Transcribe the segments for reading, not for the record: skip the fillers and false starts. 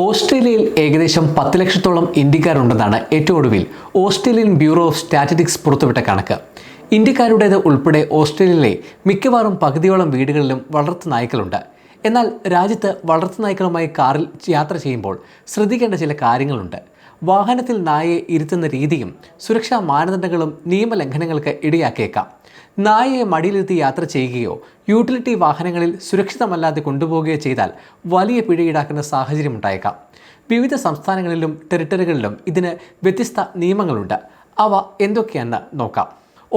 ഓസ്ട്രേലിയയിൽ ഏകദേശം 10 ലക്ഷത്തോളം ഇന്ത്യക്കാരുണ്ടെന്നാണ് ഏറ്റവും ഒടുവിൽ ഓസ്ട്രേലിയൻ ബ്യൂറോ ഓഫ് സ്റ്റാറ്റിസ്റ്റിക്സ് പുറത്തുവിട്ട കണക്ക്. ഇന്ത്യക്കാരുടേത് ഉൾപ്പെടെ ഓസ്ട്രേലിയയിലെ മിക്കവാറും പകുതിയോളം വീടുകളിലും വളർത്തുനായ്ക്കളുണ്ട്. എന്നാൽ രാജ്യത്ത് വളർത്തുനായ്ക്കളുമായി കാറിൽ യാത്ര ചെയ്യുമ്പോൾ ശ്രദ്ധിക്കേണ്ട ചില കാര്യങ്ങളുണ്ട്. വാഹനത്തിൽ നായയെ ഇരുത്തുന്ന രീതിയും സുരക്ഷാ മാനദണ്ഡങ്ങളും നിയമലംഘനങ്ങൾക്ക് ഇടയാക്കിയേക്കാം. നായയെ മടിയിലിരുത്തി യാത്ര ചെയ്യുകയോ യൂട്ടിലിറ്റി വാഹനങ്ങളിൽ സുരക്ഷിതമല്ലാതെ കൊണ്ടുപോവുകയോ ചെയ്താൽ വലിയ പിഴ ഈടാക്കുന്ന സാഹചര്യം ഉണ്ടായേക്കാം. വിവിധ സംസ്ഥാനങ്ങളിലും ടെറിട്ടറികളിലും ഇതിന് വ്യത്യസ്ത നിയമങ്ങളുണ്ട്. അവ എന്തൊക്കെയാണെന്ന് നോക്കാം.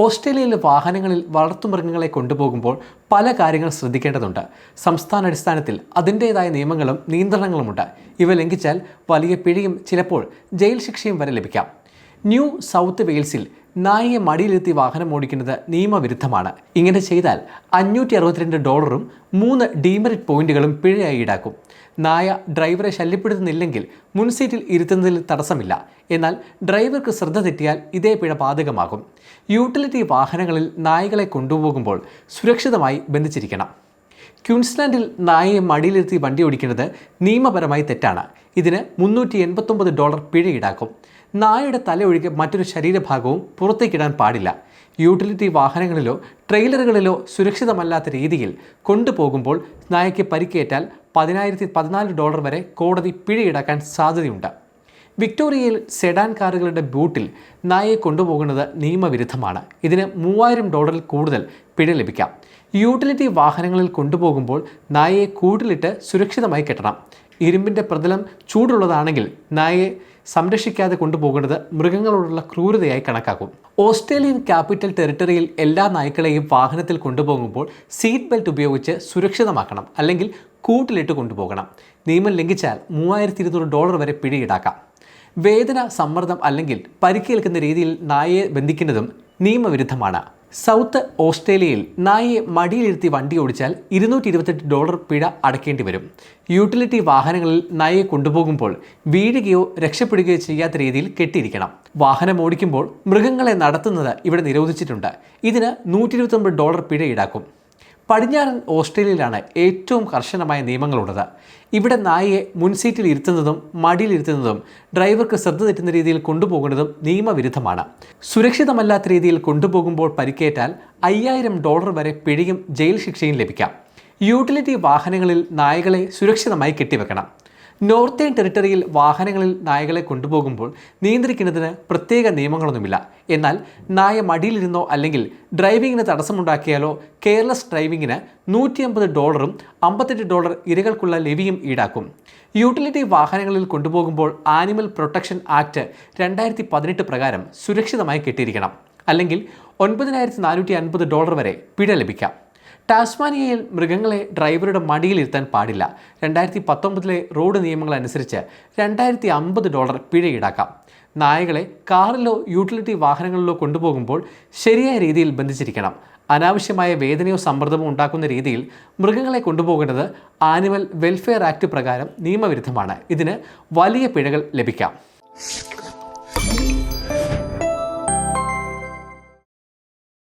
ഓസ്ട്രേലിയയിലെ വാഹനങ്ങളിൽ വളർത്തുമൃഗങ്ങളെ കൊണ്ടുപോകുമ്പോൾ പല കാര്യങ്ങൾ ശ്രദ്ധിക്കേണ്ടതുണ്ട്. സംസ്ഥാനാടിസ്ഥാനത്തിൽ അതിൻ്റേതായ നിയമങ്ങളും നിയന്ത്രണങ്ങളുമുണ്ട്. ഇവ ലംഘിച്ചാൽ വലിയ പിഴയും ചിലപ്പോൾ ജയിൽ ശിക്ഷയും വരെ ലഭിക്കാം. ന്യൂ സൗത്ത് വെയിൽസിൽ നായയെ മടിയിലെത്തി വാഹനം ഓടിക്കുന്നത് നിയമവിരുദ്ധമാണ്. ഇങ്ങനെ ചെയ്താൽ $562 3 ഡീമെറിറ്റ് പോയിന്റുകളും പിഴയായി ഈടാക്കും. നായ ഡ്രൈവറെ ശല്യപ്പെടുത്തുന്നില്ലെങ്കിൽ മുൻസീറ്റിൽ ഇരുത്തുന്നതിൽ തടസ്സമില്ല. എന്നാൽ ഡ്രൈവർക്ക് ശ്രദ്ധ തെറ്റിയാൽ ഇതേ പിഴ ബാധകമാകും. യൂട്ടിലിറ്റി വാഹനങ്ങളിൽ നായകളെ കൊണ്ടുപോകുമ്പോൾ സുരക്ഷിതമായി ബന്ധിച്ചിരിക്കണം. ക്യൂൻസ്ലാൻഡിൽ നായയെ മടിയിലിരുത്തി വണ്ടി ഓടിക്കുന്നത് നിയമപരമായി തെറ്റാണ്. ഇതിന് $389 പിഴ ഈടാക്കും. നായയുടെ തല ഒഴികെ മറ്റൊരു ശരീരഭാഗവും പുറത്തേക്കിടാൻ പാടില്ല. യൂട്ടിലിറ്റി വാഹനങ്ങളിലോ ട്രെയിലറുകളിലോ സുരക്ഷിതമല്ലാത്ത രീതിയിൽ കൊണ്ടുപോകുമ്പോൾ നായയ്ക്ക് പരിക്കേറ്റാൽ $1014 വരെ കോടതി പിഴ ഈടാക്കാൻ സാധ്യതയുണ്ട്. വിക്ടോറിയയിൽ സെഡാൻ കാറുകളുടെ ബൂട്ടിൽ നായയെ കൊണ്ടുപോകുന്നത് നിയമവിരുദ്ധമാണ്. ഇതിന് $3000 കൂടുതൽ പിഴ ലഭിക്കാം. യൂട്ടിലിറ്റി വാഹനങ്ങളിൽ കൊണ്ടുപോകുമ്പോൾ നായയെ കൂട്ടിലിട്ട് സുരക്ഷിതമായി കെട്ടണം. ഇരുമ്പിൻ്റെ പ്രതലം ചൂടുള്ളതാണെങ്കിൽ നായയെ സംരക്ഷിക്കാതെ കൊണ്ടുപോകുന്നത് മൃഗങ്ങളോടുള്ള ക്രൂരതയായി കണക്കാക്കും. ഓസ്ട്രേലിയൻ ക്യാപിറ്റൽ ടെറിട്ടറിയിൽ എല്ലാ നായ്ക്കളെയും വാഹനത്തിൽ കൊണ്ടുപോകുമ്പോൾ സീറ്റ് ബെൽറ്റ് ഉപയോഗിച്ച് സുരക്ഷിതമാക്കണം, അല്ലെങ്കിൽ കൂട്ടിലിട്ട് കൊണ്ടുപോകണം. നിയമം ലംഘിച്ചാൽ $3200 വരെ പിഴ ഈടാക്കാം. വേദന, സമ്മർദ്ദം അല്ലെങ്കിൽ പരിക്കേൽക്കുന്ന രീതിയിൽ നായയെ ബന്ധിക്കുന്നതും നിയമവിരുദ്ധമാണ്. സൗത്ത് ഓസ്ട്രേലിയയിൽ നായയെ മടിയിലിരുത്തി വണ്ടി ഓടിച്ചാൽ $228 പിഴ അടയ്ക്കേണ്ടി വരും. യൂട്ടിലിറ്റി വാഹനങ്ങളിൽ നായയെ കൊണ്ടുപോകുമ്പോൾ വീഴുകയോ രക്ഷപ്പെടുകയോ ചെയ്യാത്ത രീതിയിൽ കെട്ടിയിരിക്കണം. വാഹനം ഓടിക്കുമ്പോൾ മൃഗങ്ങളെ നടത്തുന്നത് ഇവിടെ നിരോധിച്ചിട്ടുണ്ട്. ഇതിന് $129 പിഴ ഈടാക്കും. പടിഞ്ഞാറൻ ഓസ്ട്രേലിയയിലാണ് ഏറ്റവും കർശനമായ നിയമങ്ങളുള്ളത്. ഇവിടെ നായയെ മുൻസീറ്റിൽ ഇരുത്തുന്നതും മടിയിലിരുത്തുന്നതും ഡ്രൈവർക്ക് ശ്രദ്ധ തെറ്റുന്ന രീതിയിൽ കൊണ്ടുപോകുന്നതും നിയമവിരുദ്ധമാണ്. സുരക്ഷിതമല്ലാത്ത രീതിയിൽ കൊണ്ടുപോകുമ്പോൾ പരിക്കേറ്റാൽ $5000 വരെ പിഴയും ജയിൽ ശിക്ഷയും ലഭിക്കാം. യൂട്ടിലിറ്റി വാഹനങ്ങളിൽ നായകളെ സുരക്ഷിതമായി കെട്ടിവെക്കണം. നോർത്തേൺ ടെറിട്ടറിയിൽ വാഹനങ്ങളിൽ നായകളെ കൊണ്ടുപോകുമ്പോൾ നിയന്ത്രിക്കുന്നതിന് പ്രത്യേക നിയമങ്ങളൊന്നുമില്ല. എന്നാൽ നായ മടിയിലിരുന്നോ അല്ലെങ്കിൽ ഡ്രൈവിങ്ങിന് തടസ്സമുണ്ടാക്കിയാലോ കെയർലെസ് ഡ്രൈവിങ്ങിന് $150 $58 ഇരകൾക്കുള്ള ലെവിയും ഈടാക്കും. യൂട്ടിലിറ്റി വാഹനങ്ങളിൽ കൊണ്ടുപോകുമ്പോൾ ആനിമൽ പ്രൊട്ടക്ഷൻ ആക്ട് 2018 പ്രകാരം സുരക്ഷിതമായി കെട്ടിയിരിക്കണം, അല്ലെങ്കിൽ $9450 വരെ പിഴ ലഭിക്കാം. ടാസ്മാനിയയിൽ മൃഗങ്ങളെ ഡ്രൈവറുടെ മടിയിലിരുത്താൻ പാടില്ല. 2019 റോഡ് നിയമങ്ങൾ അനുസരിച്ച് $2050 പിഴ ഈടാക്കാം. നായകളെ കാറിലോ യൂട്ടിലിറ്റി വാഹനങ്ങളിലോ കൊണ്ടുപോകുമ്പോൾ ശരിയായ രീതിയിൽ ബന്ധിച്ചിരിക്കണം. അനാവശ്യമായ വേദനയോ സമ്മർദ്ദമോ ഉണ്ടാക്കുന്ന രീതിയിൽ മൃഗങ്ങളെ കൊണ്ടുപോകുന്നത് ആനിമൽ വെൽഫെയർ ആക്ട് പ്രകാരം നിയമവിരുദ്ധമാണ്. ഇതിന് വലിയ പിഴകൾ ലഭിക്കാം.